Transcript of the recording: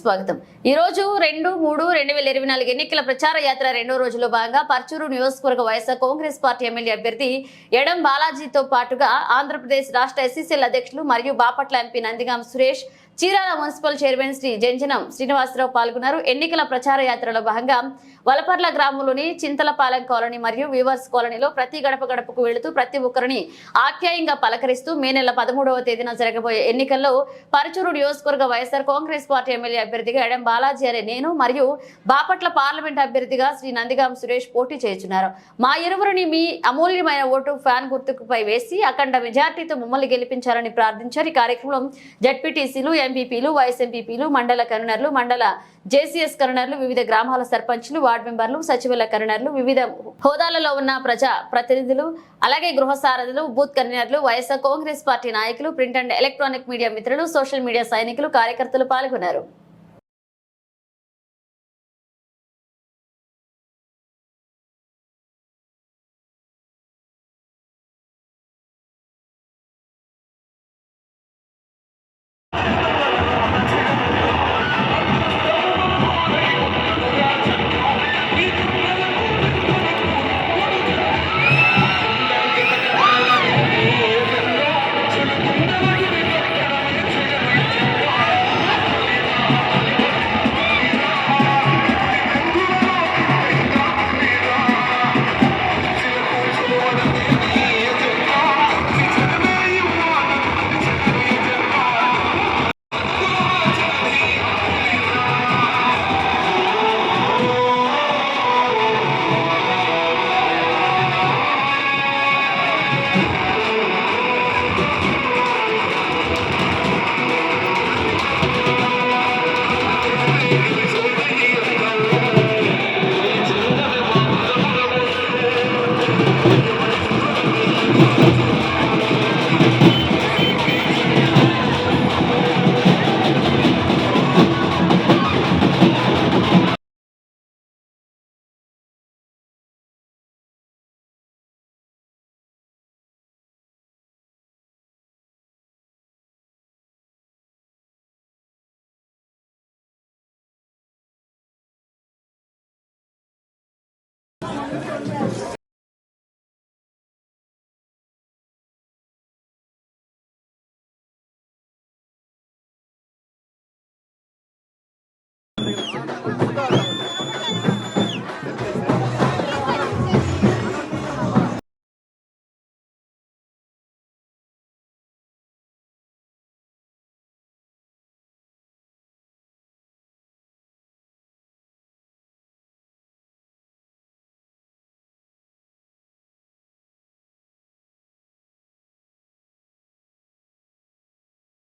స్వాగతం. ఈ రోజు 2/3/2024 ఎన్నికల ప్రచార యాత్ర రెండో రోజులో భాగంగా పర్చూరు నియోజకవర్గ వైఎస్ఆర్ కాంగ్రెస్ పార్టీ ఎమ్మెల్యే అభ్యర్థి ఎడం బాలాజీతో పాటుగా ఆంధ్రప్రదేశ్ రాష్ట్ర ఎస్సీసీఎల్ అధ్యక్షులు మరియు Bapatla MP Nandigam Suresh, Chirala municipal chairman Shri Janjanam Srinivasarao పాల్గొన్నారు. ఎన్నికల ప్రచార యాత్రలో భాగంగా వలపర్ల గ్రామంలోని చింతలపాలెం కాలనీ మరియు వీవర్స్ కాలనీలో ప్రతి గడప గడపకు వెళుతూ ప్రతి ఒక్కరిని ఆప్యాయంగా పలకరిస్తూ మే నెల 13వ తేదీన జరగబోయే ఎన్నికల్లో పరుచూరు నియోజకవర్గ వైఎస్ఆర్ కాంగ్రెస్ పార్టీ ఎమ్మెల్యే అభ్యర్థిగా ఎడం బాలాజీ అనే నేను మరియు బాపట్ల పార్లమెంట్ అభ్యర్థిగా శ్రీ నందిగాం సురేష్ పోటీ చేస్తున్నారు. మా ఇరువురిని మీ అమూల్యమైన ఓటు ఫ్యాన్ గుర్తుపై వేసి అఖండ మెజార్టీతో మమ్మల్ని గెలిపించాలని ప్రార్థించారు. ఈ కార్యక్రమం జడ్పీటీసీలు, ఎంపీపీలు, వైఎస్ ఎంపీపీలు, మండల కన్వీనర్లు, మండల జేసీఎస్ కన్వీనర్లు, వివిధ గ్రామాల సర్పంచ్లు, వార్డు మెంబర్లు, సచివాలయ కన్వీనర్లు, వివిధ హోదాలలో ఉన్న ప్రజా ప్రతినిధులు, అలాగే గృహ సారథులు, బూత్ కన్వీనర్లు, వైఎస్ఆర్ కాంగ్రెస్ పార్టీ నాయకులు, ప్రింట్ అండ్ ఎలక్ట్రానిక్ మీడియా మిత్రులు, సోషల్ మీడియా సైనికులు, కార్యకర్తలు పాల్గొన్నారు.